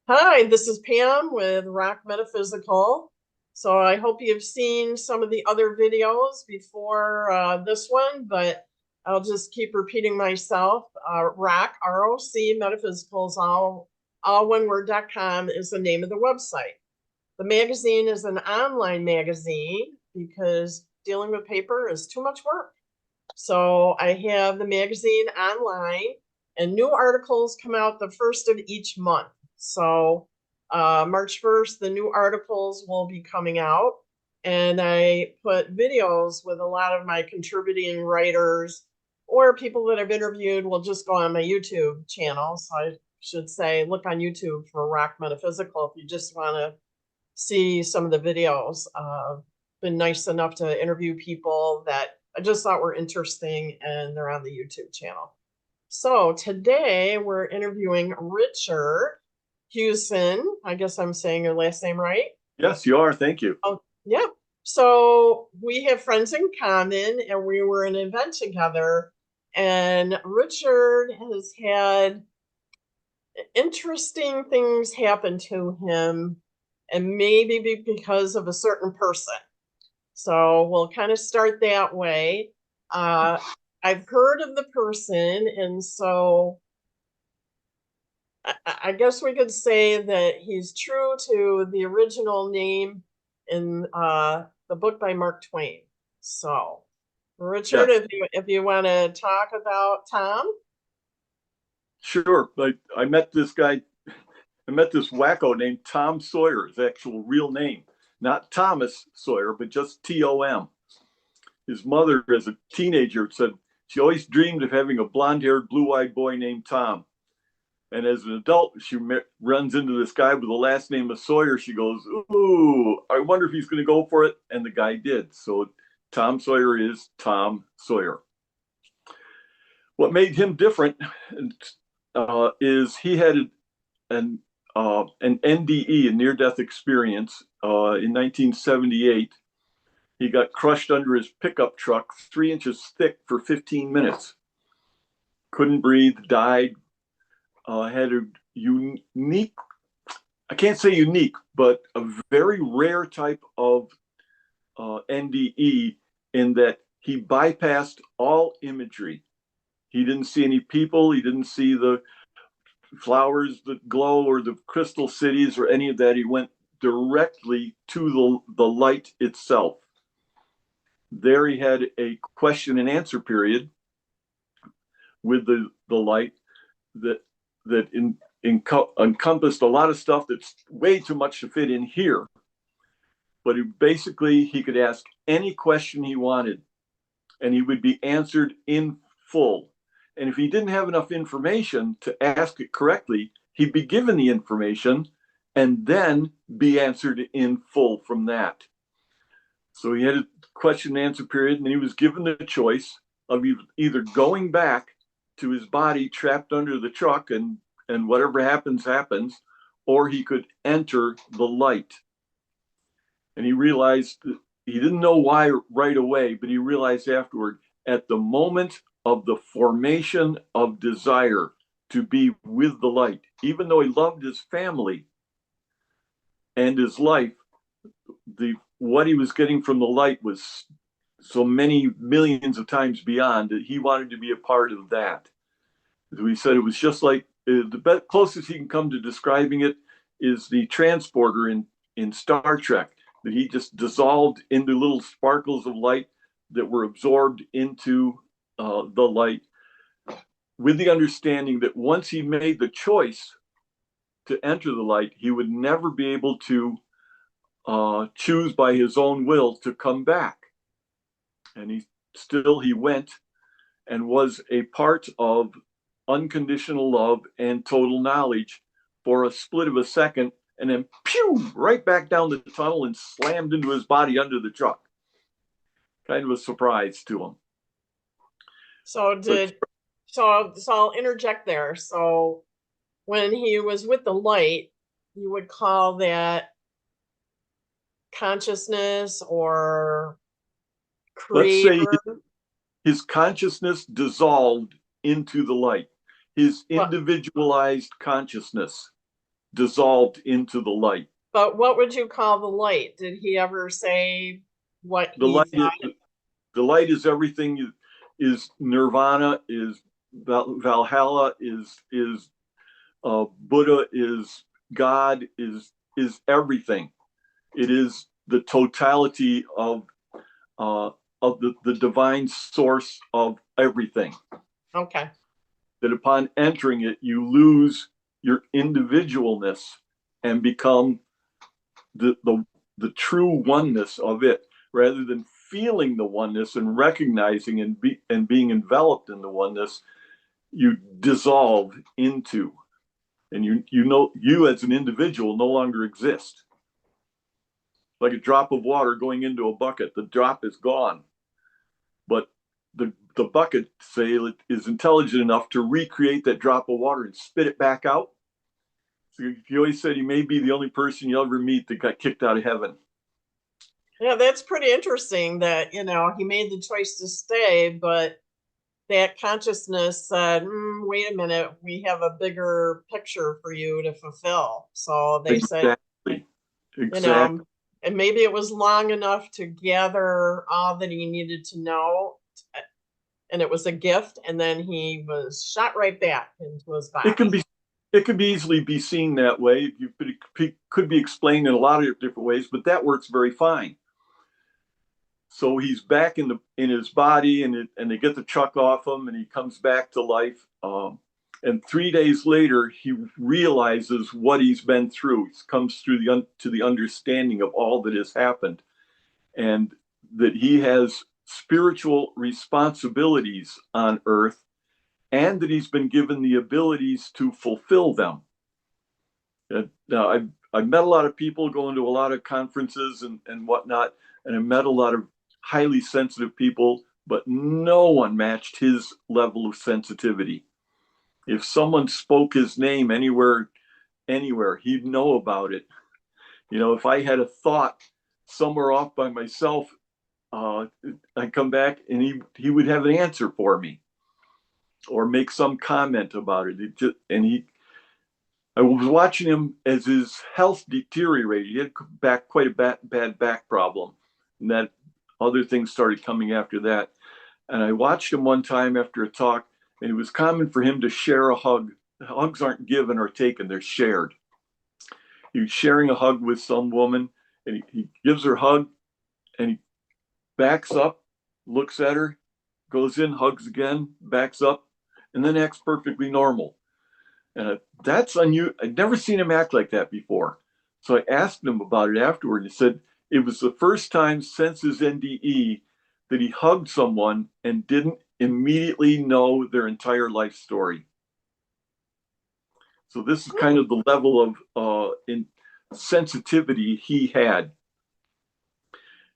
Hi, this is Pam with ROC Metaphysical. So I hope you've seen some of the other videos before this one, but I'll just keep repeating myself. ROC, ROC Metaphysical is all one word.com is the name of the website. The magazine is an online magazine because dealing with paper is too much work. So I have the magazine online, and new articles come out the first of each month. So March 1st, the new articles will be coming out. And I put videos with a lot of my contributing writers or people that I've interviewed will just go on my YouTube channel. So I should say, look on YouTube for ROC Metaphysical if you just want to see some of the videos. Been nice enough to interview people that I just thought were interesting, and they're on the YouTube channel. So today we're interviewing Richard Hughson. I guess I'm saying your last name right. Yes, you are. Thank you. Oh, yeah. So we have friends in common, and we were in an event together. And Richard has had interesting things happen to him, and maybe because of a certain person. So we'll kind of start that way. Uh, I've heard of the person, and so I guess we could say that he's true to the original name in the book by Mark Twain. So, Richard, Yes, if you want to talk about Tom. sure. I met this guy. I met this wacko named Tom Sawyer, his actual real name. Not Thomas Sawyer, but just Tom. His mother, as a teenager, said she always dreamed of having a blonde haired, blue eyed boy named Tom. And as an adult, she runs into this guy with the last name of Sawyer. She goes, "Ooh, I wonder if he's going to go for it." And the guy did. So Tom Sawyer is Tom Sawyer. What made him different is he had an NDE, a near-death experience, in 1978. He got crushed under his pickup truck, 3 inches thick, for 15 minutes. Couldn't breathe, died. Had a unique, I can't say unique, but a very rare type of NDE in that he bypassed all imagery. He didn't see any people. He didn't see the flowers that glow or the crystal cities or any of that. He went directly to the light itself. There he had a question and answer period with the light that encompassed a lot of stuff that's way too much to fit in here. But he could ask any question he wanted, and he would be answered in full. And if he didn't have enough information to ask it correctly, he'd be given the information and then be answered in full from that. So he had a question and answer period, and he was given the choice of either going back to his body trapped under the truck and whatever happens, happens, or he could enter the light. And he realized he didn't know why right away, but he realized afterward, at the moment of the formation of desire to be with the light, even though he loved his family and his life, what he was getting from the light was so many millions of times beyond that he wanted to be a part of that. As we said, it was just like the closest he can come to describing it is the transporter in Star Trek, that he just dissolved into little sparkles of light that were absorbed into the light, with the understanding that once he made the choice to enter the light, he would never be able to choose by his own will to come back. And he went and was a part of unconditional love and total knowledge for a split of a second, and then pew, right back down the tunnel and slammed into his body under the truck. Kind of a surprise to him. So But I'll interject there. So when he was with the light, you would call that consciousness or let's say creator. his consciousness dissolved into the light, his But individualized consciousness. dissolved into the light. But what would you call the light? Did he ever say what The he light thought? the light is everything, is nirvana, is Valhalla, is Buddha, is God, is everything. It is the totality of the divine source of everything. Okay. That upon entering it, you lose your individualness and become the true oneness of it, rather than feeling the oneness and recognizing and being enveloped in the oneness. You dissolve into, and you as an individual no longer exist. Like a drop of water going into a bucket, the drop is gone, but the bucket, say, is intelligent enough to recreate that drop of water and spit it back out. So he always said he may be the only person you'll ever meet that got kicked out of heaven. Yeah, that's pretty interesting that, he made the choice to stay, but that consciousness said, wait a minute, we have a bigger picture for you to fulfill. So they said, Exactly. And maybe it was long enough to gather all that he needed to know. And it was a gift. And then he was shot right back into his body. It could easily be seen that way. It could be explained in a lot of different ways, but that works very fine. So he's back in his body, and they get the chuck off him, and he comes back to life. And 3 days later, he realizes what he's been through. He comes through to the understanding of all that has happened, and that he has spiritual responsibilities on earth, and that he's been given the abilities to fulfill them. Now, I've met a lot of people, going to a lot of conferences and whatnot, and I met a lot of highly sensitive people, but no one matched his level of sensitivity. If someone spoke his name anywhere, he'd know about it. If I had a thought somewhere off by myself, I'd come back and he would have an answer for me, or make some comment about it. I was watching him as his health deteriorated. He had quite a bad back problem, and that other things started coming after that. And I watched him one time after a talk, and it was common for him to share a hug. Hugs aren't given or taken, they're shared. He was sharing a hug with some woman, and he gives her a hug, and he backs up, looks at her, goes in, hugs again, backs up, and then acts perfectly normal. And that's unusual. I'd never seen him act like that before. So I asked him about it afterward, and he said it was the first time since his NDE that he hugged someone and didn't immediately know their entire life story. So this is kind of the level of sensitivity he had.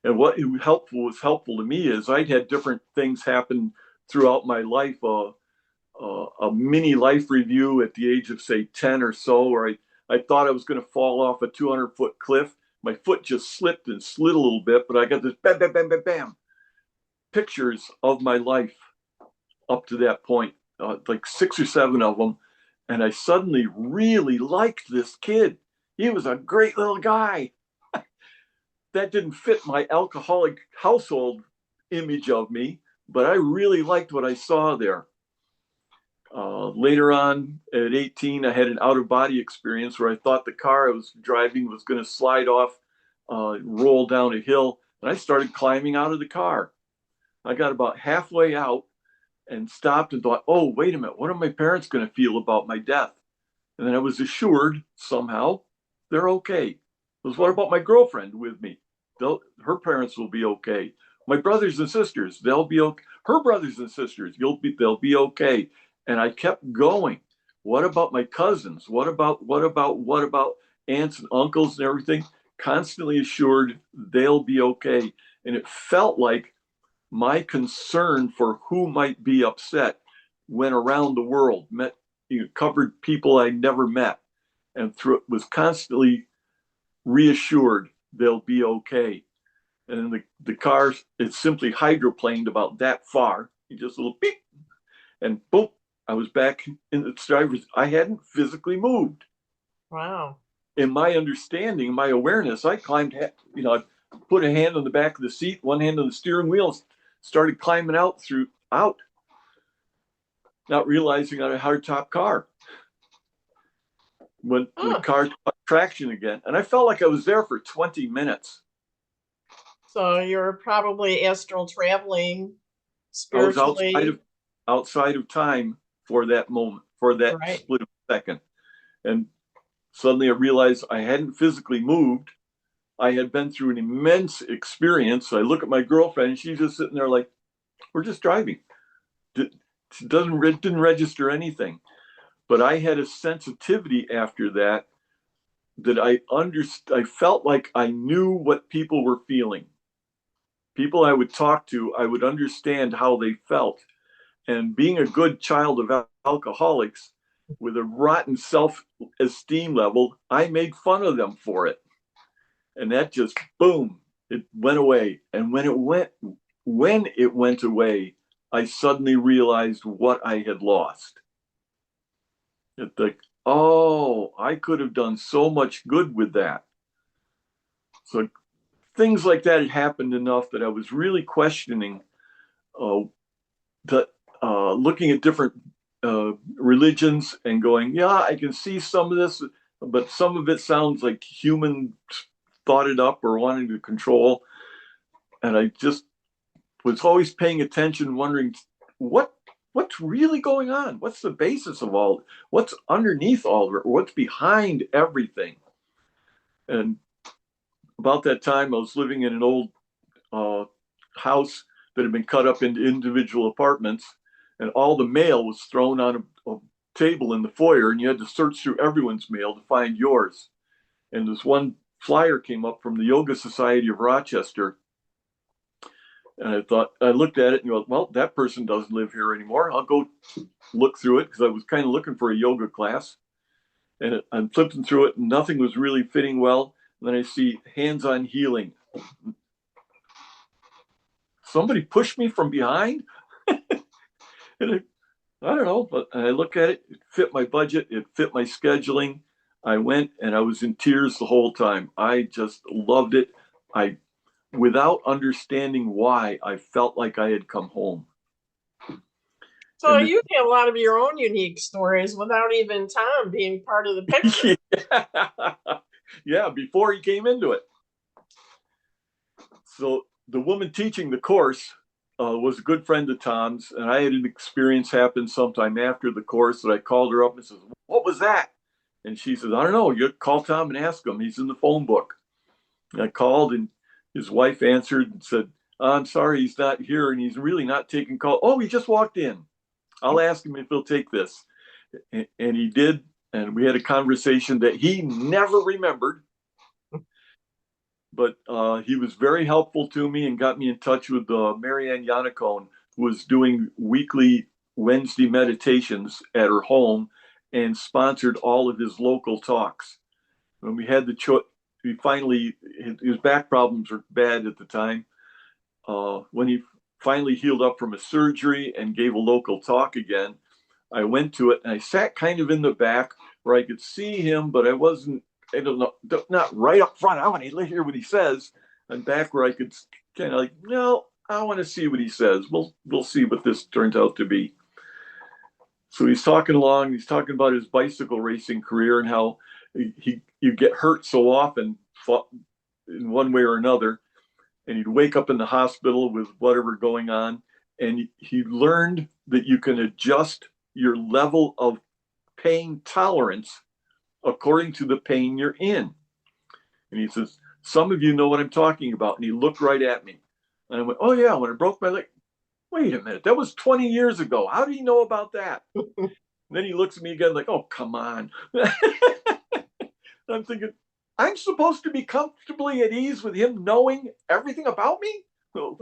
And what was helpful to me is I'd had different things happen throughout my life. A mini life review at the age of, say, 10 or so, where I thought I was going to fall off a 200-foot cliff. My foot just slipped and slid a little bit, but I got this bam, bam, bam, bam, bam pictures of my life up to that point, like 6 or 7 of them. And I suddenly really liked this kid. He was a great little guy. That didn't fit my alcoholic household image of me, but I really liked what I saw there. Later on, at 18, I had an out-of-body experience where I thought the car I was driving was going to slide off, roll down a hill, and I started climbing out of the car. I got about halfway out and stopped and thought, oh, wait a minute, what are my parents going to feel about my death? And then I was assured somehow they're okay. Was what about my girlfriend with me? Her parents will be okay. My brothers and sisters, they'll be okay. Her brothers and sisters, they'll be okay. And I kept going. What about my cousins? What about aunts and uncles and everything? Constantly assured they'll be okay. And it felt like my concern for who might be upset went around the world, covered people I never met, and was constantly reassured they'll be okay. And then the car, it simply hydroplaned about that far. Just a little beep, and boom, I was back in the driver's. I hadn't physically moved. Wow. In my understanding, my awareness, I climbed, I put a hand on the back of the seat, one hand on the steering wheel, started climbing out, not realizing I had a hardtop car. When the Huh. car took traction again. And I felt like I was there for 20 minutes. So you're probably astral traveling I was spiritually. outside of time for that moment, for that Right. split second. And suddenly I realized I hadn't physically moved. I had been through an immense experience. I look at my girlfriend and she's just sitting there like, we're just driving. It didn't register anything. But I had a sensitivity after that I felt like I knew what people were feeling. People I would talk to, I would understand how they felt. And being a good child of alcoholics with a rotten self-esteem level, I made fun of them for it. And that just, boom, it went away. And when it went away, I suddenly realized what I had lost. It's like, oh, I could have done so much good with that. So things like that had happened enough that I was really questioning uh, looking at different religions and going, yeah, I can see some of this, but some of it sounds like human thought it up or wanting to control. And I just was always paying attention, wondering what's really going on? What's the basis of all? What's underneath all of it? What's behind everything? And about that time, I was living in an old uh, house that had been cut up into individual apartments, and all the mail was thrown on a table in the foyer, and you had to search through everyone's mail to find yours. And this one flyer came up from the Yoga Society of Rochester, and I looked at it and go, well, that person doesn't live here anymore. I'll go look through it because I was kind of looking for a yoga class. And I'm flipping through it, and nothing was really fitting well. And then I see hands-on healing. Somebody pushed me from behind. And I don't know, but I look at it, it fit my budget, it fit my scheduling. I went and I was in tears the whole time. I just loved it. Without understanding why, I felt like I had come home. So And you have a lot of your own unique stories without even Tom being part of the picture. yeah, before he came into it. So the woman teaching the course was a good friend of Tom's, and I had an experience happen sometime after the course that I called her up and says, "What was that?" And she says, "I don't know. You call Tom and ask him. He's in the phone book." And I called, and his wife answered and said, "I'm sorry, he's not here, and he's really not taking call." "Oh, he just walked in. I'll ask him if he'll take this." And he did, and we had a conversation that he never remembered. But he was very helpful to me and got me in touch with Marianne Yannicone, who was doing weekly Wednesday meditations at her home and sponsored all of his local talks. When we had the choice, he finally, his back problems were bad at the time. When he finally healed up from a surgery and gave a local talk again, I went to it and I sat kind of in the back where I could see him, but I don't know, not right up front. I want to hear what he says. And back where I could kind of like, no, I want to see what he says. We'll see what this turns out to be. So he's talking along. He's talking about his bicycle racing career and how you get hurt so often in one way or another, and he'd wake up in the hospital with whatever going on, and he learned that you can adjust your level of pain tolerance according to the pain you're in. And he says, some of you know what I'm talking about. And he looked right at me. And I went, oh, yeah, when I broke my leg. Wait a minute, that was 20 years ago. How do you know about that? And then he looks at me again like, oh, come on. I'm thinking, I'm supposed to be comfortably at ease with him knowing everything about me?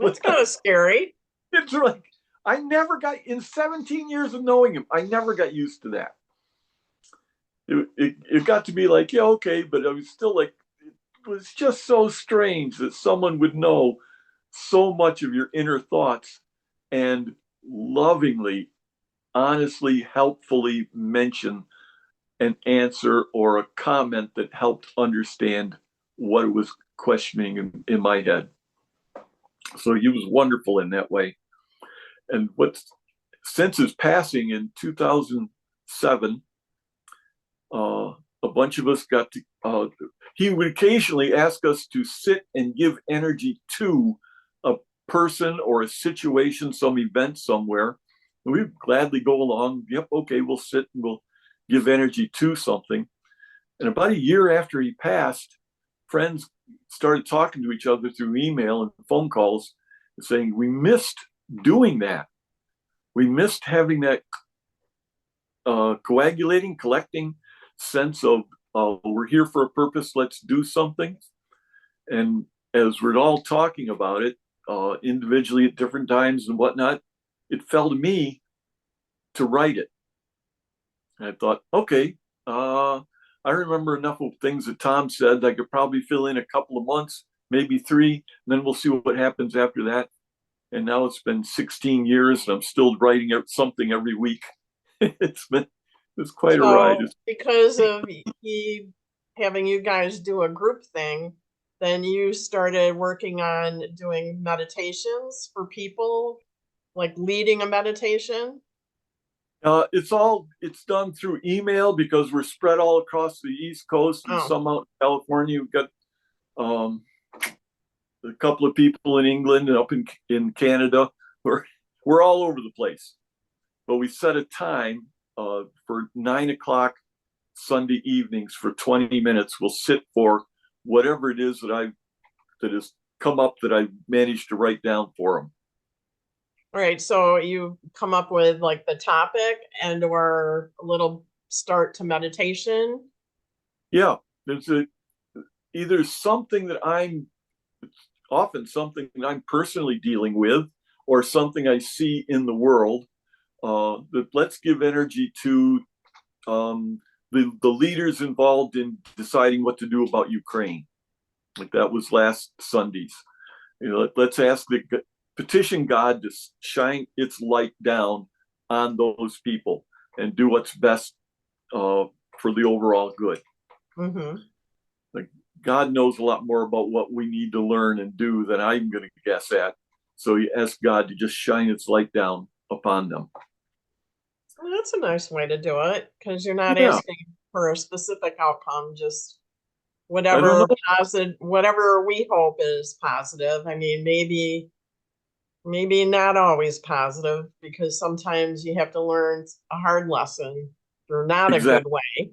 That's kind of scary. It's like, I never got, in 17 years of knowing him, I never got used to that. It got to be like, yeah, okay, but I was still like, it was just so strange that someone would know so much of your inner thoughts and lovingly, honestly, helpfully mention an answer or a comment that helped understand what it was questioning in my head. So he was wonderful in that way. And since his passing in 2007, a bunch of us got to, he would occasionally ask us to sit and give energy to a person or a situation, some event somewhere. And we'd gladly go along. Yep, okay, we'll sit and we'll give energy to something. And about a year after he passed, friends started talking to each other through email and phone calls and saying, we missed doing that. We missed having that coagulating, collecting sense of we're here for a purpose, let's do something. And as we're all talking about it individually at different times and whatnot, it fell to me to write it. And I thought, okay, I remember enough of things that Tom said. I could probably fill in a couple of months, maybe 3, and then we'll see what happens after that. And now it's been 16 years and I'm still writing something every week. It's quite a ride. Because of having you guys do a group thing, then you started working on doing meditations for people, like leading a meditation. It's done through email because we're spread all across the East Coast and some out in California. We've got a couple of people in England and up in Canada. We're all over the place. But we set a time for 9 o'clock Sunday evenings for 20 minutes. We'll sit for whatever it is that has come up that I managed to write down for them. All right, so you come up with like the topic and or a little start to meditation. Yeah, there's either something that often something that I'm personally dealing with, or something I see in the world. That let's give energy to the leaders involved in deciding what to do about Ukraine. Like that was last Sunday's. Let's petition God to shine its light down on those people and do what's best for the overall good. Mm-hmm. Like God knows a lot more about what we need to learn and do than I'm going to guess at. So you ask God to just shine its light down upon them. Well, that's a nice way to do it, because you're not asking for a specific outcome, just whatever positive, whatever we hope is positive. I mean, maybe not always positive, because sometimes you have to learn a hard lesson through not a good way.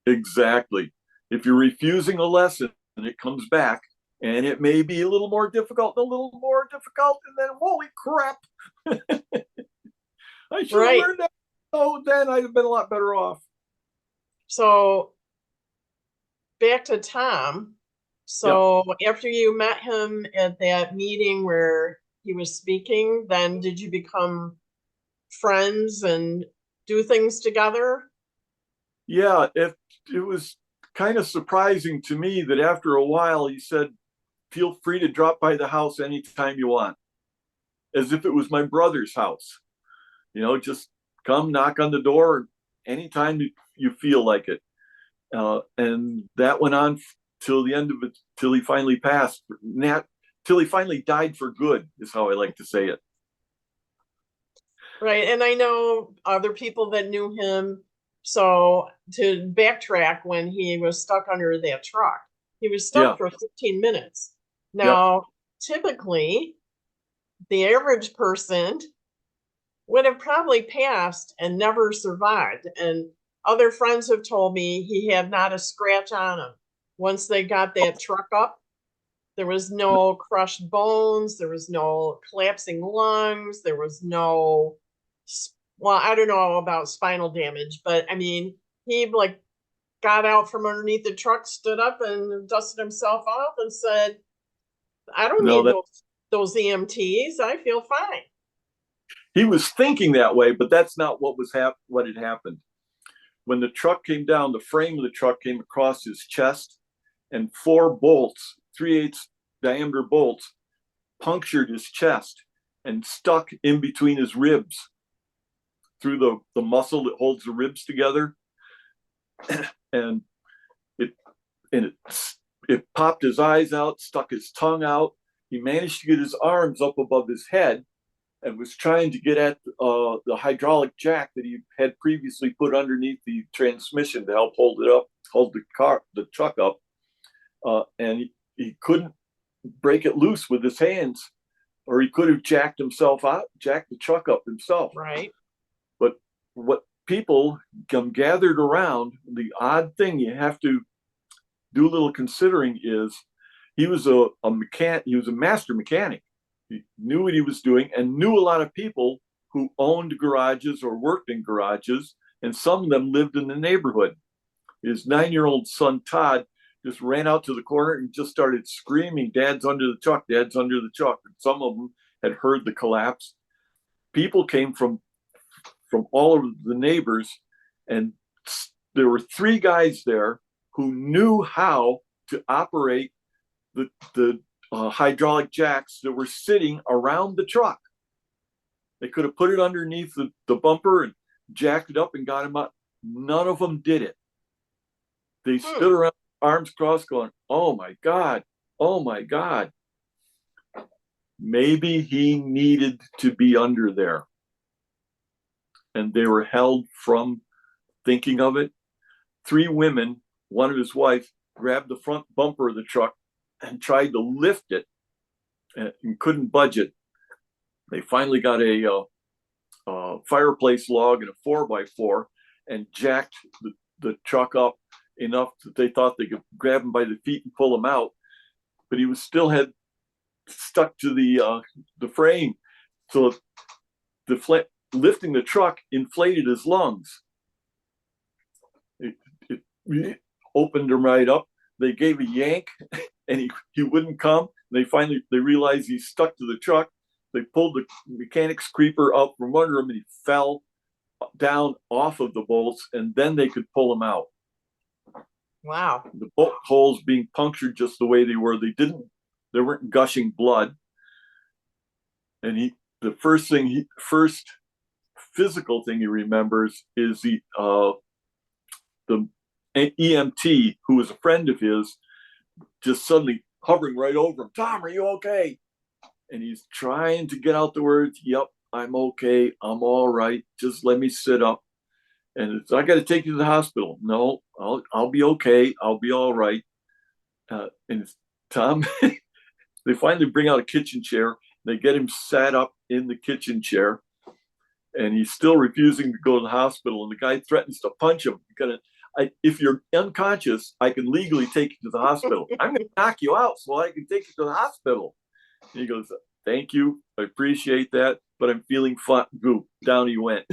Exactly. If you're refusing a lesson and it comes back, and it may be a little more difficult, and then holy crap. I should have learned that. Oh, then I'd have been a lot better off. So back to Tom. So after you met him at that meeting where he was speaking, then did you become friends and do things together? Yeah, it was kind of surprising to me that after a while he said, feel free to drop by the house anytime you want, as if it was my brother's house. Just come knock on the door anytime you feel like it. And that went on till the end of it, till he finally passed. Till he finally died for good, is how I like to say it. Right. And I know other people that knew him. So to backtrack, when he was stuck under that truck, he was stuck for 15 minutes. Now, typically, the average person would have probably passed and never survived. And other friends have told me he had not a scratch on him. Once they got that truck up, there was no crushed bones. There was no collapsing lungs. There was no, well, I don't know about spinal damage, but I mean, he got out from underneath the truck, stood up and dusted himself off and said, I don't need those EMTs. I feel fine. He was thinking that way, but that's not what had happened. When the truck came down, the frame of the truck came across his chest, and 4 bolts, 3/8 diameter bolts, punctured his chest and stuck in between his ribs through the muscle that holds the ribs together. and it and it popped his eyes out, stuck his tongue out. He managed to get his arms up above his head and was trying to get at the hydraulic jack that he had previously put underneath the transmission to help hold the truck up. And he couldn't break it loose with his hands, or he could have jacked the truck up himself. Right. But what people gathered around, the odd thing you have to do a little considering is he was a master mechanic. He knew what he was doing and knew a lot of people who owned garages or worked in garages, and some of them lived in the neighborhood. His 9-year-old son, Todd, just ran out to the corner and just started screaming, "Dad's under the truck, Dad's under the truck." And some of them had heard the collapse. People came from all of the neighbors, and there were 3 guys there who knew how to operate the hydraulic jacks that were sitting around the truck. They could have put it underneath the bumper and jacked it up and got him up. None of them did it. They stood around, arms crossed, going, "Oh my God, oh my God." Maybe he needed to be under there. And they were held from thinking of it. 3 women, one of his wife, grabbed the front bumper of the truck and tried to lift it and couldn't budge it. They finally got a fireplace log and a 4x4 and jacked the truck up enough that they thought they could grab him by the feet and pull him out. But he was still had stuck to the frame. So lifting the truck inflated his lungs. It opened him right up. They gave a yank and he wouldn't come. They realized he's stuck to the truck. They pulled the mechanic's creeper out from under him and he fell down off of the bolts, and then they could pull him out. Wow. The bolt holes being punctured just the way they were. They weren't gushing blood. And the first physical thing he remembers is the EMT, who was a friend of his, just suddenly hovering right over him. "Tom, are you okay?" And he's trying to get out the words, "Yep, I'm okay. I'm all right. Just let me sit up." And I got to take you to the hospital. "No, I'll be okay. I'll be all right." And it's Tom. They finally bring out a kitchen chair. They get him sat up in the kitchen chair, and he's still refusing to go to the hospital. And the guy threatens to punch him. "If you're unconscious, I can legally take you to the hospital. I'm going to knock you out so I can take you to the hospital." And he goes, "Thank you. I appreciate that, but I'm feeling fine." Boom, down he went.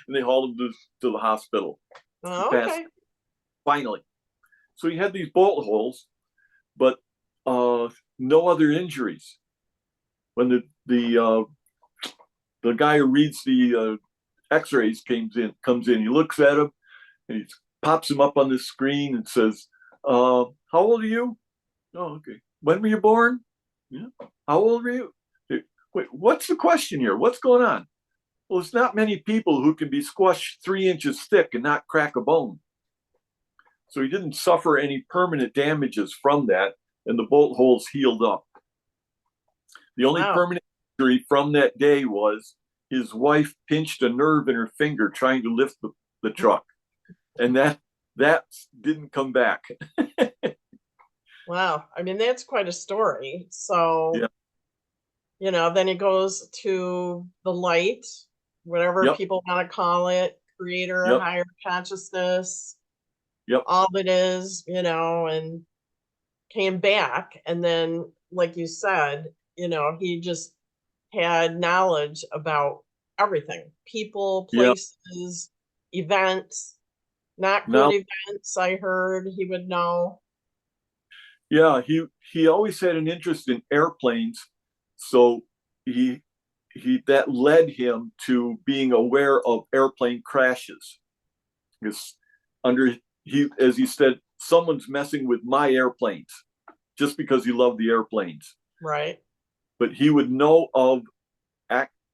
And they hauled him to the hospital. Oh, okay. Finally. So he had these bolt holes, but no other injuries. When the guy who reads the x-rays comes in, he looks at him and he pops him up on the screen and says, "How old are you?" "Oh, okay. When were you born?" "Yeah." "How old were you?" "Wait, what's the question here? What's going on?" "Well, there's not many people who can be squashed 3 inches thick and not crack a bone." So he didn't suffer any permanent damages from that, and the bolt holes healed up. The only permanent injury from that day was his wife pinched a nerve in her finger trying to lift the truck, and that didn't come back. Wow. I mean, that's quite a story. So, Yeah. Then he goes to the light, whatever Yep. people want to call it, creator, Yep. higher consciousness, Yep. all it is, and came back. And then, like you said, he just had knowledge about everything, people, places, events, not good events. I heard he would know. Yeah, he always had an interest in airplanes, so that led him to being aware of airplane crashes. Because as he said, someone's messing with my airplanes, just because he loved the airplanes. Right. But he would know of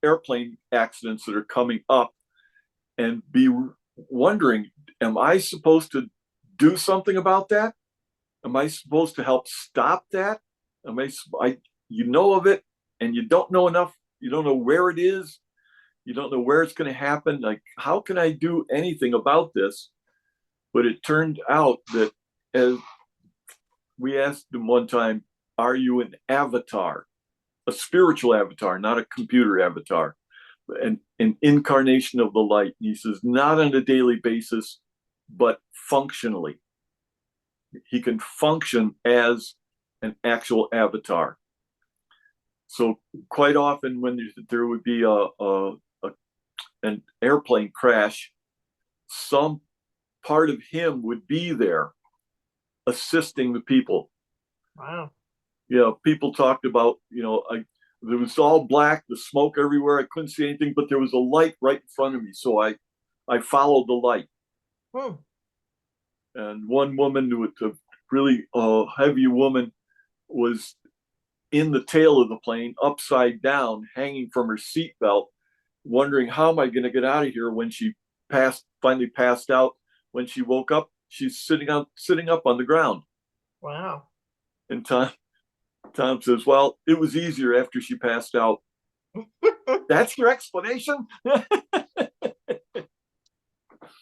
airplane accidents that are coming up and be wondering, am I supposed to do something about that? Am I supposed to help stop that? Am I you know of it and you don't know enough, you don't know where it is, you don't know where it's going to happen. Like, how can I do anything about this? But it turned out that, as we asked him one time, are you an avatar, a spiritual avatar, not a computer avatar, an incarnation of the light? And he says, not on a daily basis, but functionally. He can function as an actual avatar. So quite often when there would be an airplane crash, some part of him would be there assisting the people. Wow. People talked about, there was all black, the smoke everywhere. I couldn't see anything, but there was a light right in front of me. So I followed the light. And one woman, with a really heavy woman, was in the tail of the plane, upside down, hanging from her seatbelt, wondering, how am I going to get out of here? When she finally passed out, when she woke up, she's sitting up on the ground. Wow. And Tom says, well, it was easier after she passed out. That's your explanation?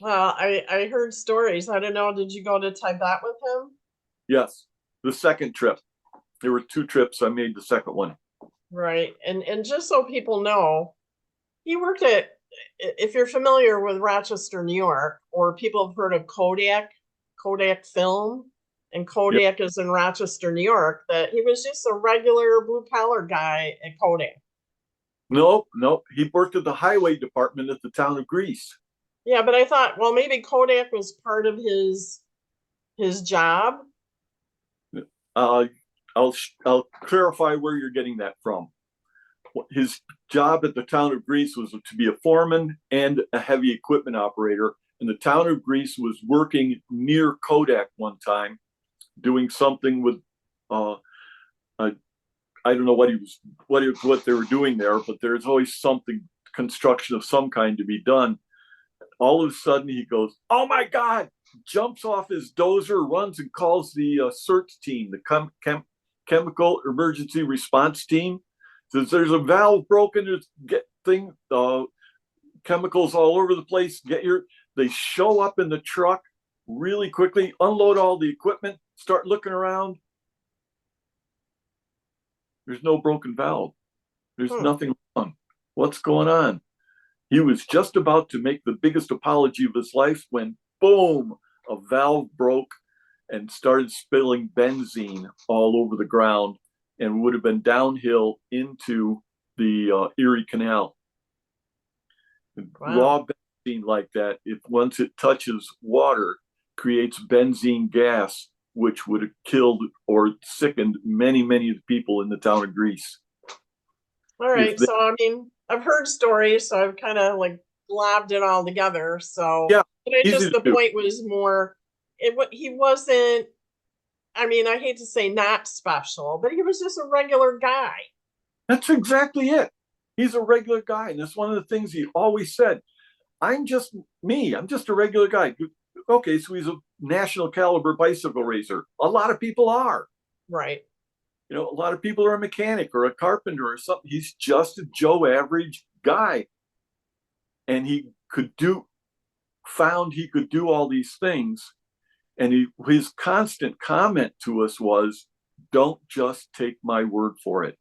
Well, I heard stories. I don't know. Did you go to Tibet with him? Yes. The second trip. There were 2 trips. I made the second one. Right. And just so people know, he worked at, if you're familiar with Rochester, New York, or people have heard of Kodak Film, and Kodak is in Rochester, New York, that he was just a regular blue collar guy at Kodak. Nope. He worked at the highway department at the town of Greece. Yeah, but I thought, well, maybe Kodak was part of his job. I'll clarify where you're getting that from. His job at the town of Greece was to be a foreman and a heavy equipment operator. And the town of Greece was working near Kodak one time, doing something with, I don't know what they were doing there, but there's always something, construction of some kind to be done. All of a sudden he goes, oh my God, jumps off his dozer, runs and calls the search team, the chemical emergency response team. Says there's a valve broken, there's chemicals all over the place. They show up in the truck really quickly, unload all the equipment, start looking around. There's no broken valve. There's nothing wrong. What's going on? He was just about to make the biggest apology of his life when, boom, a valve broke and started spilling benzene all over the ground, and would have been downhill into the Erie Canal. Wow. Raw benzene like that, once it touches water, creates benzene gas, which would have killed or sickened many, many of the people in the town of Greece. All right. So, I mean, I've heard stories, so I've kind of like globbed it all together. So, yeah, but the point was more, he wasn't, I mean, I hate to say not special, but he was just a regular guy. That's exactly it. He's a regular guy. And that's one of the things he always said. I'm just me. I'm just a regular guy. Okay, so he's a national caliber bicycle racer. A lot of people are. Right. A lot of people are a mechanic or a carpenter or something. He's just a Joe average guy. And he found he could do all these things. And his constant comment to us was, don't just take my word for it.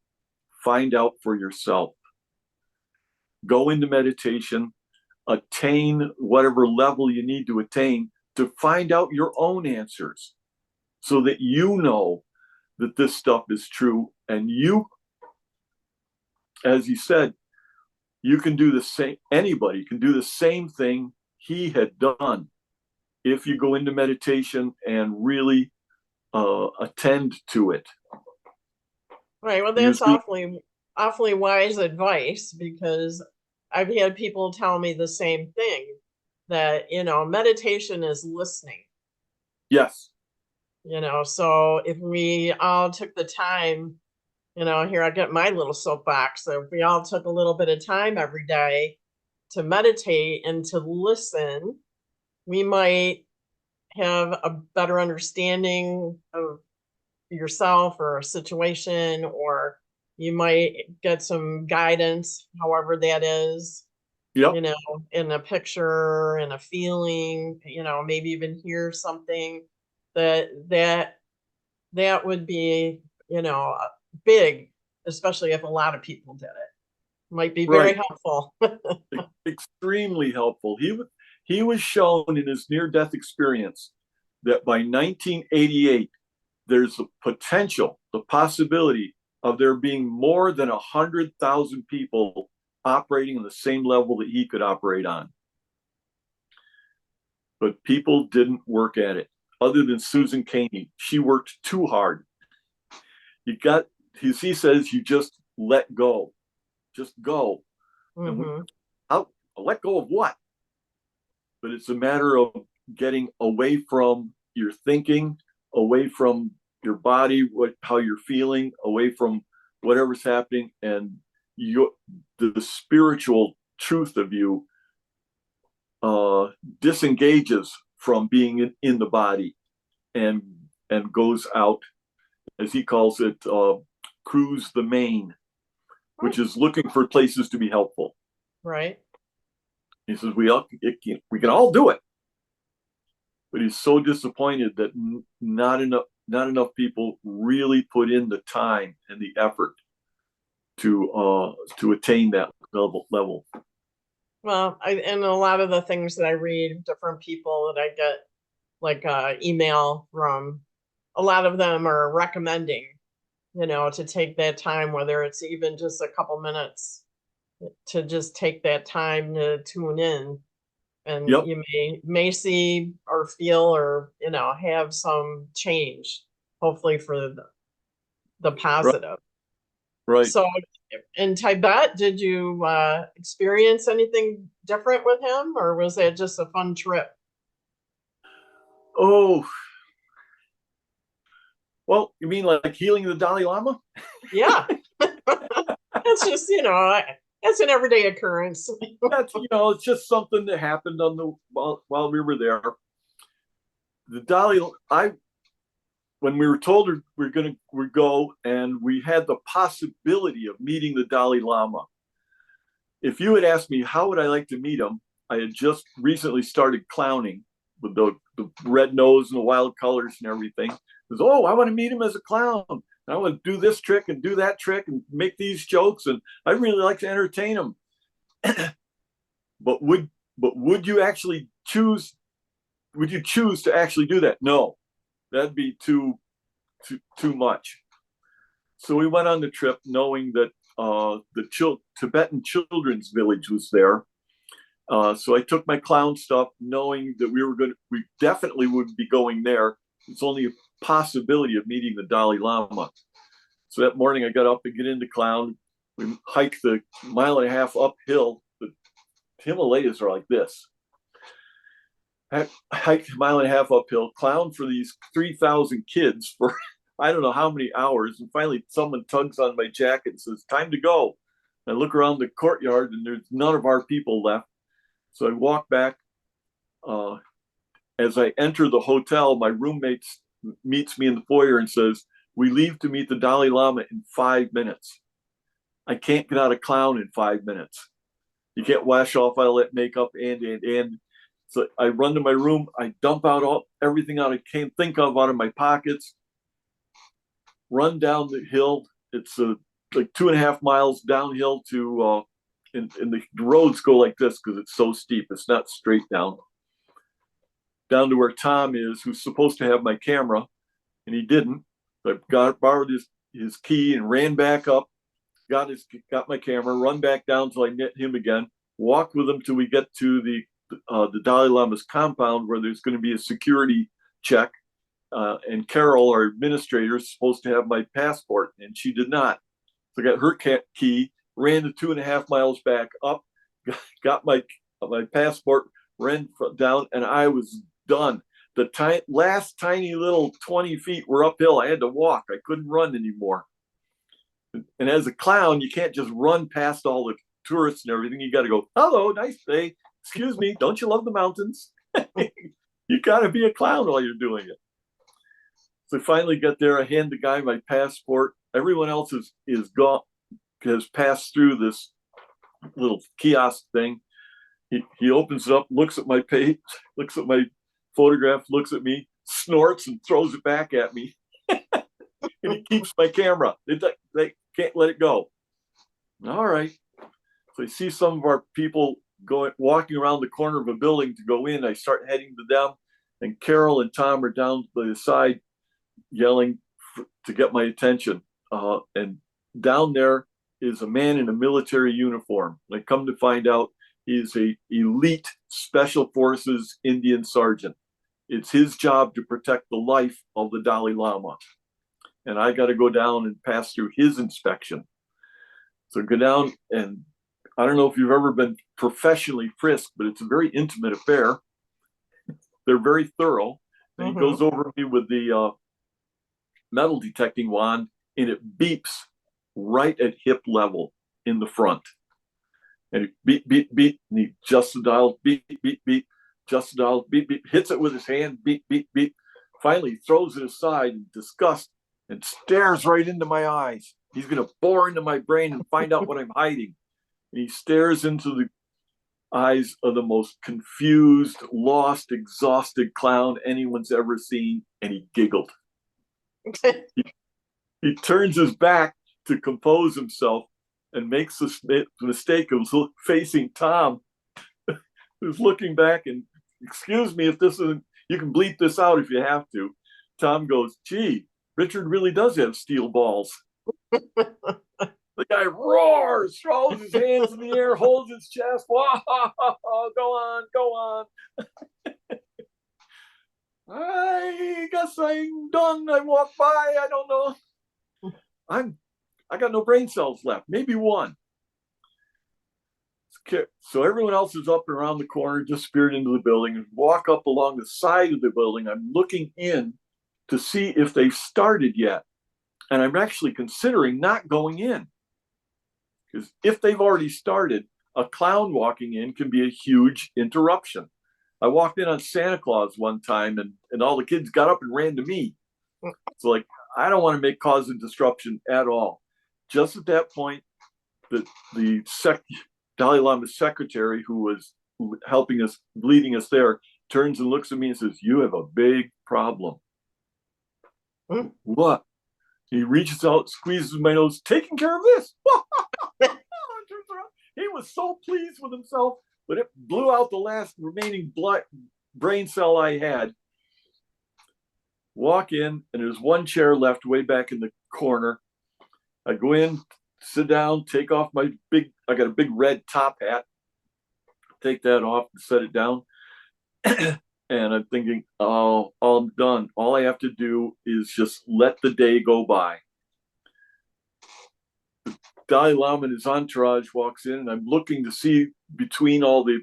Find out for yourself. Go into meditation, attain whatever level you need to attain to find out your own answers so that you know that this stuff is true. And you, as you said, you can do the same. Anybody can do the same thing he had done if you go into meditation and really attend to it. Right. Well, that's awfully wise advice, because I've had people tell me the same thing, that, meditation is listening. Yes. So if we all took the time, here I get my little soapbox. So if we all took a little bit of time every day to meditate and to listen, we might have a better understanding of yourself or a situation, or you might get some guidance, however that is, Yep. in a picture, in a feeling, maybe even hear something that would be, big, especially if a lot of people did it. Might be very Right. helpful. Extremely helpful. He was shown in his near-death experience that by 1988, there's the possibility of there being more than 100,000 people operating on the same level that he could operate on. But people didn't work at it. Other than Susan Caney, she worked too hard. He says, you just let go, just go. And I'll let go of what? But it's a matter of getting away from your thinking, away from your body, how you're feeling, away from whatever's happening, and the spiritual truth of you disengages from being in the body and goes out, as he calls it, cruise the main, which is looking for places to be helpful. Right. He says we can all do it, but he's so disappointed that not enough people really put in the time and the effort to attain that level. Well, and a lot of the things that I read, different people that I get, like email from, a lot of them are recommending, to take that time, whether it's even just a couple minutes, to just take that time to tune in, and Yep. you may see or feel or have some change, hopefully for the positive. Right. So in Tibet, did you experience anything different with him, or was that just a fun trip? Oh, well, you mean like healing the Dalai Lama? Yeah. It's just, it's an everyday occurrence. That's it's just something that happened while we were there. When we were told we'd go, and we had the possibility of meeting the Dalai Lama. If you had asked me how would I like to meet him, I had just recently started clowning with the red nose and the wild colors and everything. It was, I want to meet him as a clown. I want to do this trick and do that trick and make these jokes, and I really like to entertain him. But would you actually choose? Would you choose to actually do that? No, that'd be too much. So we went on the trip knowing that the Tibetan Children's Village was there. So I took my clown stuff, knowing that we definitely would be going there. It's only a possibility of meeting the Dalai Lama. So that morning I got up to get into clown. We hiked the 1.5 miles uphill. The Himalayas are like this. I hiked 1.5 miles uphill, clown for these 3,000 kids for I don't know how many hours. And finally someone tugs on my jacket and says, time to go. And I look around the courtyard and there's none of our people left. So I walk back. As I enter the hotel, my roommate meets me in the foyer and says, we leave to meet the Dalai Lama in 5 minutes. I can't get out of clown in 5 minutes. You can't wash off all that makeup and. So I run to my room. I dump out everything I can think of out of my pockets, run down the hill. It's like 2.5 miles downhill to, and the roads go like this because it's so steep. It's not straight down to where Tom is, who's supposed to have my camera, and he didn't. So I borrowed his key and ran back up, got my camera, run back down till I met him again, walk with him till we get to the Dalai Lama's compound, where there's going to be a security check. And Carol, our administrator, is supposed to have my passport, and she did not. So I got her key, ran the 2.5 miles back up, got my passport, ran down, and I was done. The last tiny little 20 feet were uphill. I had to walk. I couldn't run anymore. And as a clown, you can't just run past all the tourists and everything. You got to go, hello, nice day. Excuse me, don't you love the mountains? You got to be a clown while you're doing it. So I finally get there. I hand the guy my passport. Everyone else is gone, has passed through this little kiosk thing. He opens it up, looks at my page, looks at my photograph, looks at me, snorts, and throws it back at me. And he keeps my camera. They can't let it go. All right. So I see some of our people walking around the corner of a building to go in. I start heading to them, and Carol and Tom are down by the side yelling to get my attention. And down there is a man in a military uniform. I come to find out he's a elite special forces Indian sergeant. It's his job to protect the life of the Dalai Lama. And I got to go down and pass through his inspection. So go down, and I don't know if you've ever been professionally frisked, but it's a very intimate affair. They're very thorough. And he goes over me with the metal detecting wand, and it beeps right at hip level in the front. And he beep, beep, beep, and he adjusts the dial, beep, beep, beep, adjusts the dial, beep, beep, hits it with his hand, beep, beep, beep. Finally, throws it aside in disgust and stares right into my eyes. He's going to bore into my brain and find out what I'm hiding. And he stares into the eyes of the most confused, lost, exhausted clown anyone's ever seen, and he giggled. He turns his back to compose himself and makes the mistake of facing Tom, who's looking back and, excuse me if this isn't, you can bleep this out if you have to. Tom goes, gee, Richard really does have steel balls. The guy roars, throws his hands in the air, holds his chest. Whoa, go on. I guess I'm done. I walk by. I don't know. I got no brain cells left. Maybe one. So everyone else is up and around the corner, disappeared into the building, and walk up along the side of the building. I'm looking in to see if they've started yet. And I'm actually considering not going in. Because if they've already started, a clown walking in can be a huge interruption. I walked in on Santa Claus one time, and all the kids got up and ran to me. So like, I don't want to cause a disruption at all. Just at that point, the Dalai Lama's secretary, who was helping us, leading us there, turns and looks at me and says, "You have a big problem." What? He reaches out, squeezes my nose, taking care of this. He was so pleased with himself, but it blew out the last remaining brain cell I had. Walk in, and there's one chair left way back in the corner. I go in, sit down, take off I got a big red top hat. Take that off and set it down. And I'm thinking, oh, I'm done. All I have to do is just let the day go by. The Dalai Lama and his entourage walks in, and I'm looking to see between all the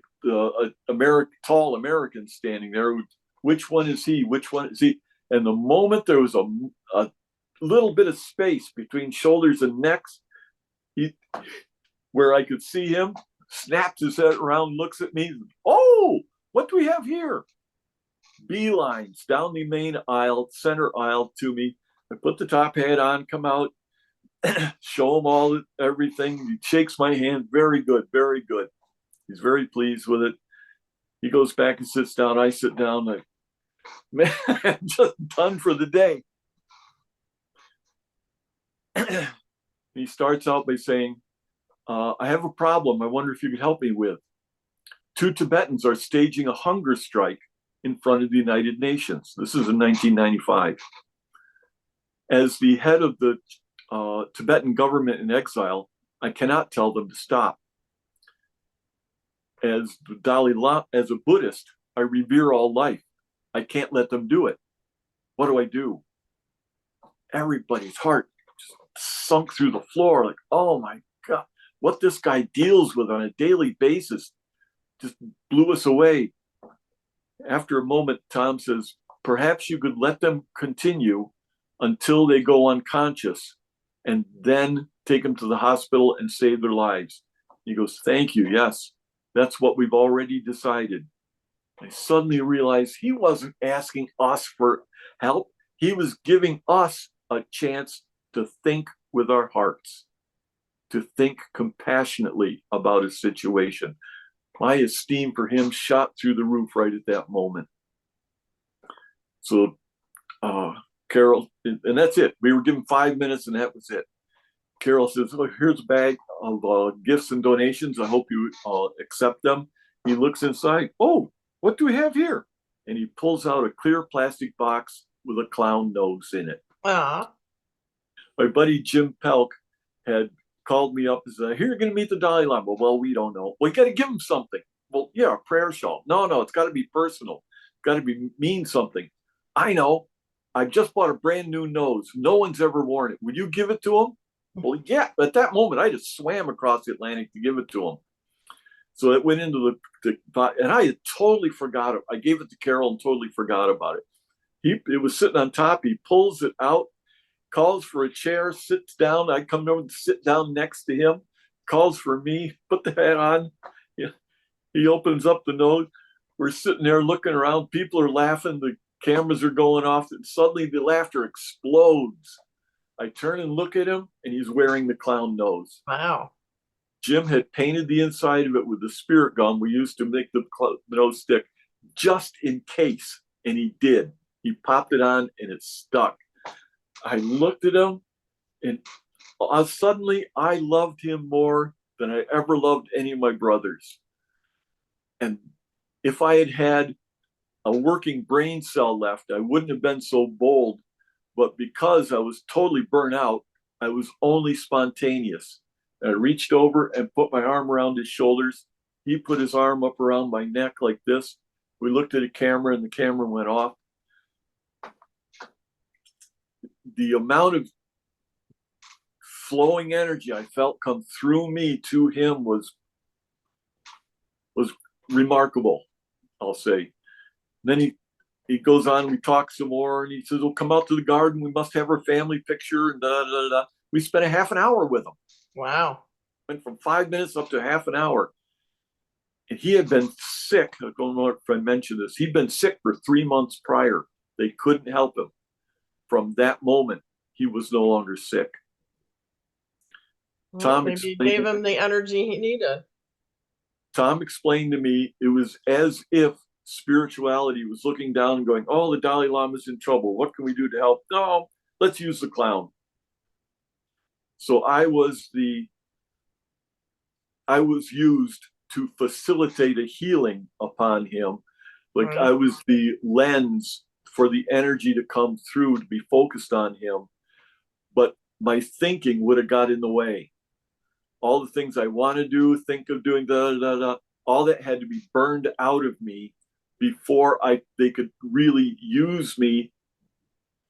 tall Americans standing there, which one is he? Which one is he? And the moment there was a little bit of space between shoulders and necks, where I could see him, snaps his head around, looks at me. Oh, what do we have here? Beelines down the main aisle, center aisle to me. I put the top hat on, come out, show him everything. He shakes my hand. Very good, very good. He's very pleased with it. He goes back and sits down. I sit down. Man, I'm just done for the day. He starts out by saying, I have a problem I wonder if you could help me with. 2 Tibetans are staging a hunger strike in front of the United Nations. This is in 1995. As the head of the Tibetan government in exile, I cannot tell them to stop. As the Dalai Lama, as a Buddhist, I revere all life. I can't let them do it. What do I do? Everybody's heart just sunk through the floor, like, oh my God, what this guy deals with on a daily basis just blew us away. After a moment, Tom says, perhaps you could let them continue until they go unconscious and then take them to the hospital and save their lives. He goes, thank you. Yes, that's what we've already decided. I suddenly realized he wasn't asking us for help. He was giving us a chance to think with our hearts, to think compassionately about a situation. My esteem for him shot through the roof right at that moment. So, Carol, and that's it. We were given 5 minutes, and that was it. Carol says, "Oh, here's a bag of gifts and donations. I hope you accept them." He looks inside. "Oh, what do we have here?" And he pulls out a clear plastic box with a clown nose in it. Ah, My buddy Jim Pelk had called me up and said, "Here, you're going to meet the Dalai Lama." Well, we don't know. Well, you got to give him something. Well, yeah, a prayer shawl. No, it's got to be personal. It's got to mean something. I know. I just bought a brand new nose. No one's ever worn it. Would you give it to him? Well, yeah. At that moment, I just swam across the Atlantic to give it to him. So it went into and I had totally forgot it. I gave it to Carol and totally forgot about it. It was sitting on top. He pulls it out, calls for a chair, sits down. I come over and sit down next to him, calls for me, put the hat on. He opens up the nose. We're sitting there looking around. People are laughing. The cameras are going off. And suddenly the laughter explodes. I turn and look at him, and he's wearing the clown nose. wow. Jim had painted the inside of it with the spirit gum we used to make the nose stick, just in case. And he did. He popped it on, and it stuck. I looked at him, and suddenly I loved him more than I ever loved any of my brothers. And if I had had a working brain cell left, I wouldn't have been so bold. But because I was totally burnt out, I was only spontaneous. I reached over and put my arm around his shoulders. He put his arm up around my neck like this. We looked at a camera, and the camera went off. The amount of flowing energy I felt come through me to him was remarkable, I'll say. Then he goes on, we talk some more, and he says, "We'll come out to the garden. We must have our family picture." And da, da, da. We spent a half an hour with him. Wow. Went from 5 minutes up to half an hour. And he had been sick. I don't know if I mentioned this. He'd been sick for 3 months prior. They couldn't help him. From that moment, he was no longer sick. Well, maybe gave him the energy he needed. Tom explained to me it was as if spirituality was looking down and going, "Oh, the Dalai Lama's in trouble. What can we do to help? No, let's use the clown." So I was used to facilitate a healing upon him. Like Right. I was the lens for the energy to come through, to be focused on him. But my thinking would have got in the way. All the things I want to do, think of doing, all that had to be burned out of me before they could really use me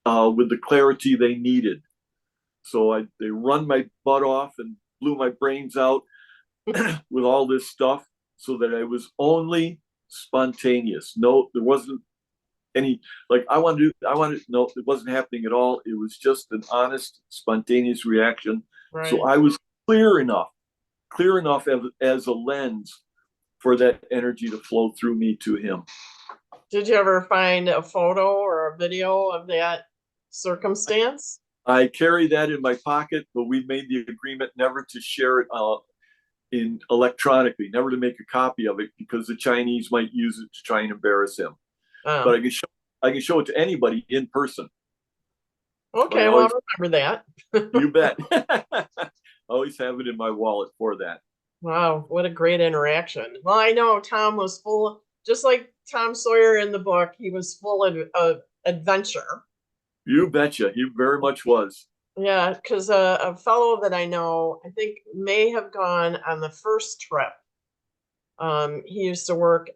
with the clarity they needed. So they run my butt off and blew my brains out with all this stuff, so that I was only spontaneous. No, there wasn't any like no, it wasn't happening at all. It was just an honest, spontaneous reaction. Right. So I was clear enough as a lens for that energy to flow through me to him. Did you ever find a photo or a video of that circumstance? I carry that in my pocket, but we made the agreement never to share it in electronically, never to make a copy of it, because the Chinese might use it to try and embarrass him. But I can show it to anybody in person. Okay, well, I'll remember that. You bet. I always have it in my wallet for that. Wow, what a great interaction. Well, I know Tom was full, just like Tom Sawyer in the book, he was full of adventure. You betcha. He very much was. Yeah, because a fellow that I know, I think may have gone on the first trip. He used to work,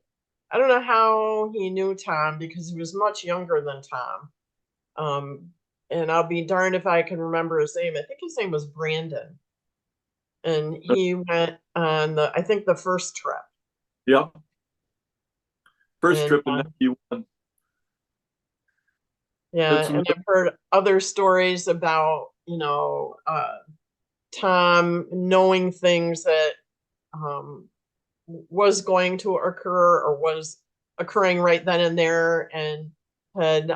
I don't know how he knew Tom because he was much younger than Tom. And I'll be darned if I can remember his name. I think his name was Brandon. And he went on I think the first trip. Yeah. First trip in 91. Yeah, and I've heard other stories about, Tom knowing things that was going to occur or was occurring right then and there, and had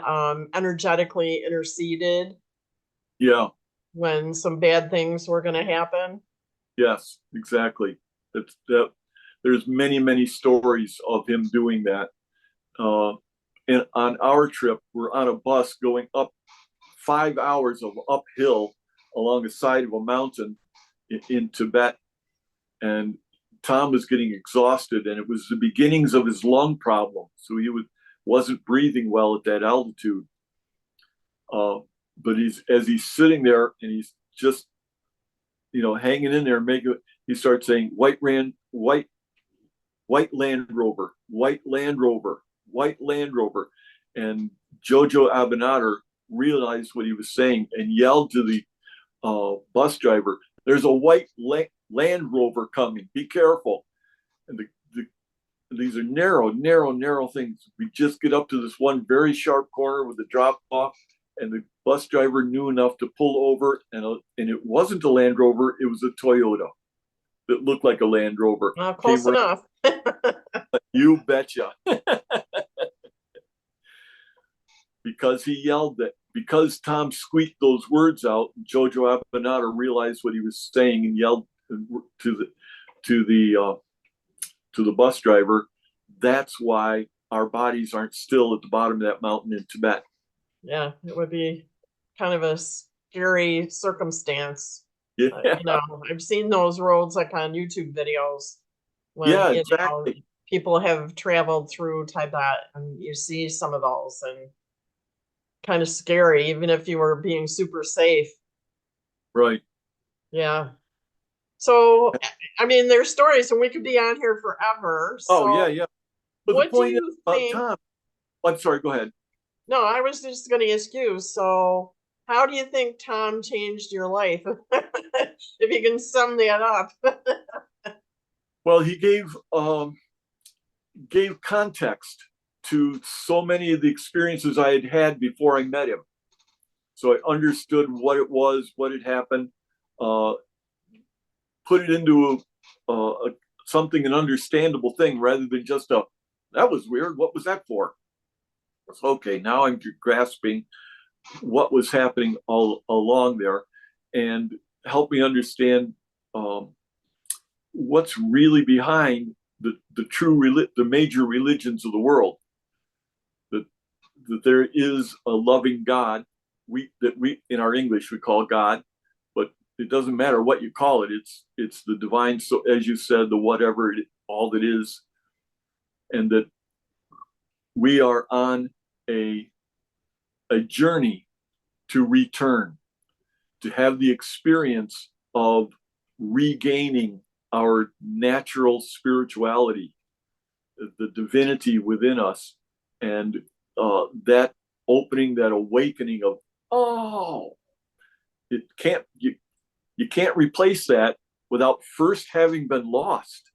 energetically interceded Yeah. when some bad things were going to happen. Yes, exactly. That there's many stories of him doing that. And on our trip, we're on a bus going up 5 hours of uphill along the side of a mountain in Tibet, and Tom was getting exhausted, and it was the beginnings of his lung problem. So he wasn't breathing well at that altitude. But as he's sitting there and he's just, hanging in there, he starts saying, white Land Rover, white Land Rover, white Land Rover. And Jojo Abinader realized what he was saying and yelled to the bus driver, "There's a white Land Rover coming. Be careful." And these are narrow things. We just get up to this one very sharp corner with a drop off, and the bus driver knew enough to pull over, and it wasn't a Land Rover, it was a Toyota that looked like a Land Rover. Close enough. You betcha. Because he yelled that, because Tom squeaked those words out, Jojo Abinader realized what he was saying and yelled to the bus driver, "That's why our bodies aren't still at the bottom of that mountain in Tibet." Yeah, it would be kind of a scary circumstance. Yeah. I've seen those roads like on YouTube videos when Yeah, exactly. People have traveled through Tibet, and you see some of those, and kind of scary, even if you were being super safe. Right. Yeah. So, I mean, there's stories, and we could be on here forever. So Oh, yeah. But the what do point is you about think? Tom. I'm sorry, go ahead. No, I was just going to ask you. So, how do you think Tom changed your life? If you can sum that up. Well, he gave context to so many of the experiences I had had before I met him. So I understood what it was, what had happened, put it into something, an understandable thing, rather than just that was weird. What was that for? Okay, now I'm grasping what was happening all along there, and help me understand what's really behind the major religions of the world. That there is a loving God, that we in our English we call God, but it doesn't matter what you call it. It's the divine. So as you said, the whatever all that is, and that we are on a journey to return, to have the experience of regaining our natural spirituality, the divinity within us, and that opening, that awakening of, oh, you can't replace that without first having been lost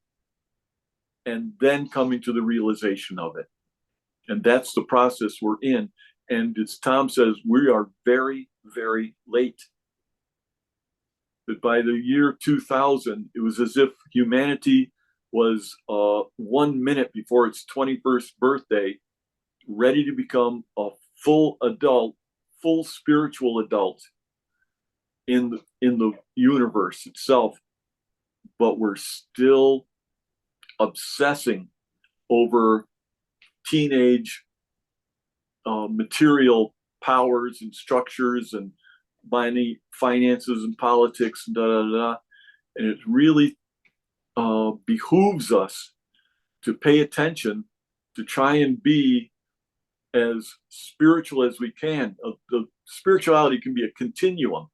and then coming to the realization of it. And that's the process we're in. And as Tom says, we are very, very late. That by the year 2000, it was as if humanity was 1 minute before its 21st birthday, ready to become a full adult, full spiritual adult in the universe itself. But we're still obsessing over teenage material powers and structures and money, finances and politics and and it really behooves us to pay attention, to try and be as spiritual as we can. The spirituality can be a continuum.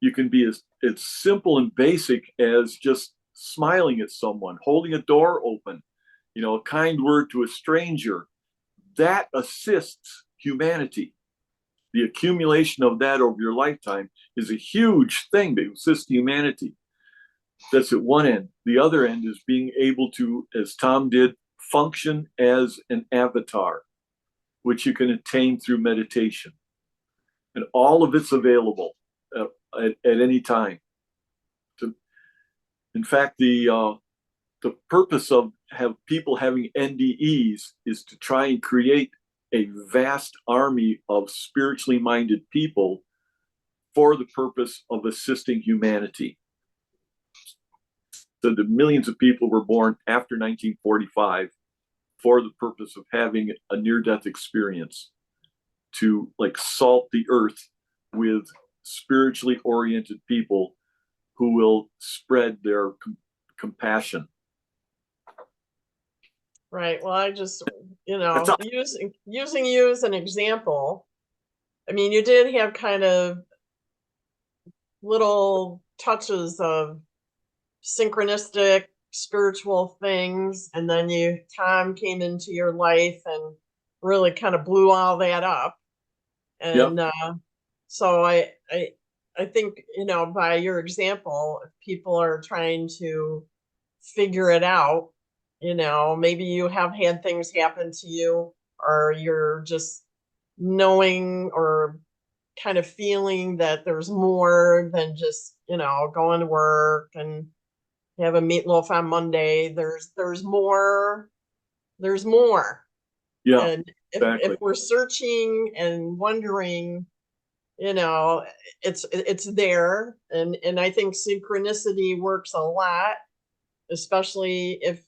You can be as simple and basic as just smiling at someone, holding a door open, a kind word to a stranger. That assists humanity. The accumulation of that over your lifetime is a huge thing to assist humanity. That's at one end. The other end is being able to, as Tom did, function as an avatar, which you can attain through meditation. And all of it's available at any time. In fact, the purpose of have people having NDEs is to try and create a vast army of spiritually minded people for the purpose of assisting humanity. So the millions of people were born after 1945 for the purpose of having a near-death experience, to like salt the earth with spiritually oriented people who will spread their compassion. Right. Well, I just, That's all. using you as an example. I mean, you did have kind of little touches of synchronistic spiritual things, and then Tom came into your life and really kind of blew all that up. And Yep. so I think, by your example, if people are trying to figure it out, maybe you have had things happen to you, or you're just knowing or kind of feeling that there's more than just, going to work and have a meatloaf on Monday. There's more. There's more. Yeah, And exactly. if we're searching and wondering, it's there. And I think synchronicity works a lot, especially if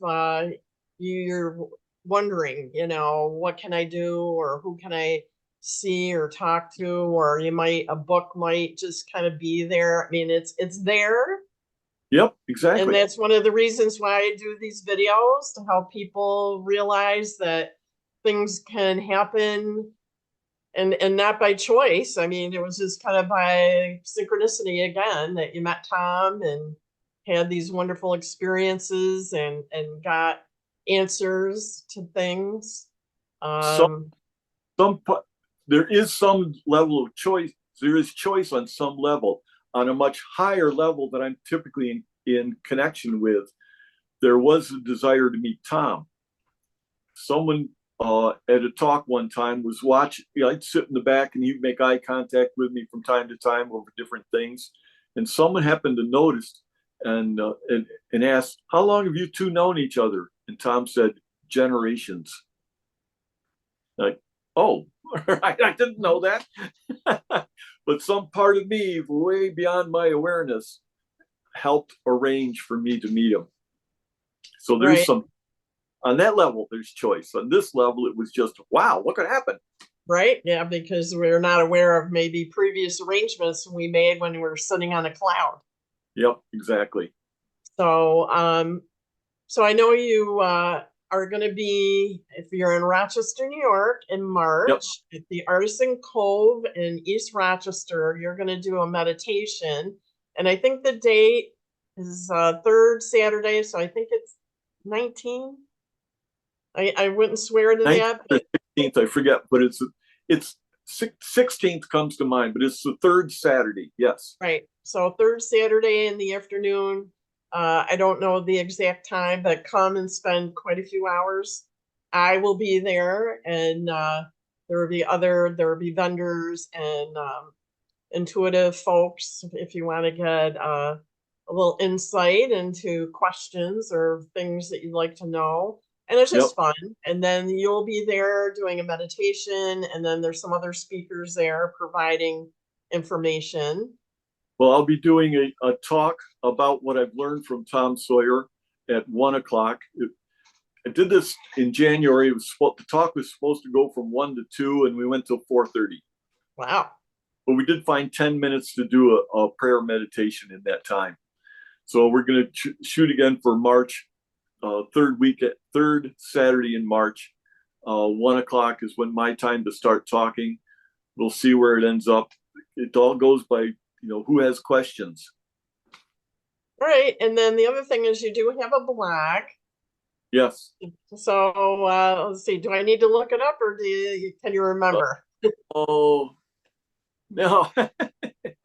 you're wondering, what can I do, or who can I see or talk to, or a book might just kind of be there. I mean, it's there. Yep, And exactly. that's one of the reasons why I do these videos, to help people realize that things can happen, and not by choice. I mean, it was just kind of by synchronicity again that you met Tom and had these wonderful experiences and got answers to things. Some there is some level of choice. There is choice on some level. On a much higher level that I'm typically in connection with, there was a desire to meet Tom. Someone at a talk one time was watching. I'd sit in the back and he'd make eye contact with me from time to time over different things. And someone happened to notice and asked, "How long have you two known each other?" And Tom said, "Generations." Like, oh, I didn't know that. But some part of me, way beyond my awareness, helped arrange for me to meet him. So there's some, on that level, there's choice. On this level, it was just, wow, what could happen? Right. Yeah, because we're not aware of maybe previous arrangements we made when we were sitting on a cloud. Yep, exactly. So, so I know you are going to be, if you're in Rochester, New York, in March, at the Artisan Cove in East Rochester. You're going to do a meditation, and I think the date is third Saturday, so I think it's 19. I wouldn't swear to that. But 16th, I forget, but it's 16th comes to mind, but it's the third Saturday. Yes. Right. So third Saturday in the afternoon. I don't know the exact time, but come and spend quite a few hours. I will be there, and there will be vendors and intuitive folks if you want to get a little insight into questions or things that you'd like to know. And it's just fun. And then you'll be there doing a meditation, and then there's some other speakers there providing information. Well, I'll be doing a talk about what I've learned from Tom Sawyer at 1:00. I did this in January. The talk was supposed to go from 1 to 2, and we went till 4:30. Wow. But we did find 10 minutes to do a prayer meditation in that time. So we're going to shoot again for March, third Saturday in March. 1:00 is when my time to start talking. We'll see where it ends up. It all goes by, who has questions. Right. And then the other thing is you do have a blog. Yes. So let's see. Do I need to look it up, or can you remember? Oh, no.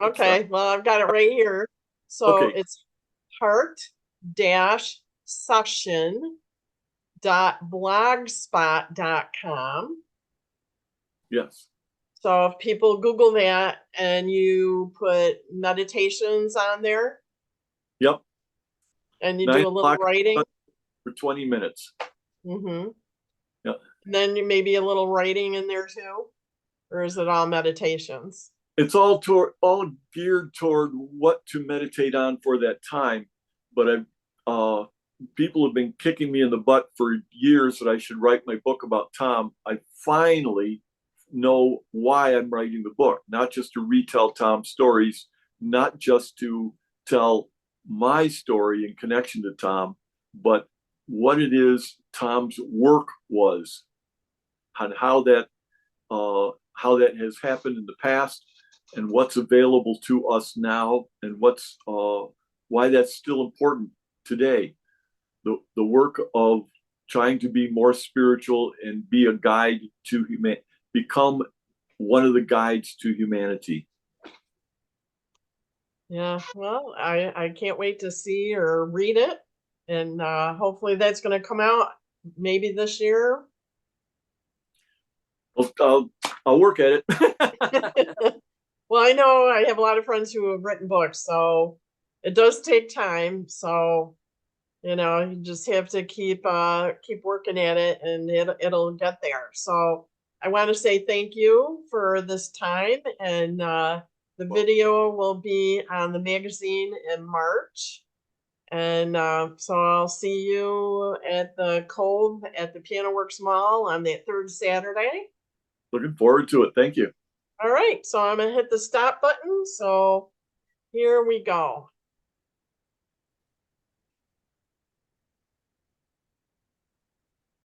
Okay. Well, I've got it right here. So it's heart-session.blogspot.com. Yes. So if people Google that and you put meditations on there. Yep. And you do a little writing. for 20 minutes. Mm-hmm. Yeah. And then maybe a little writing in there too, or is it all meditations? It's all geared toward what to meditate on for that time. But people have been kicking me in the butt for years that I should write my book about Tom. I finally know why I'm writing the book, not just to retell Tom's stories, not just to tell my story in connection to Tom, but what it is Tom's work was, and how that has happened in the past, and what's available to us now, and why that's still important today. The work of trying to be more spiritual and be a guide to become one of the guides to humanity. Yeah, well, I can't wait to see or read it, and hopefully that's going to come out maybe this year. I'll work at it. Well, I know I have a lot of friends who have written books, so it does take time. So, you know, you just have to keep working at it, and it'll get there. So I want to say thank you for this time, and the video will be on the magazine in March. And so I'll see you at the Cove at the Piano Works Mall on that third Saturday. Looking forward to it. Thank you. All right, so I'm gonna hit the stop button. So here we go.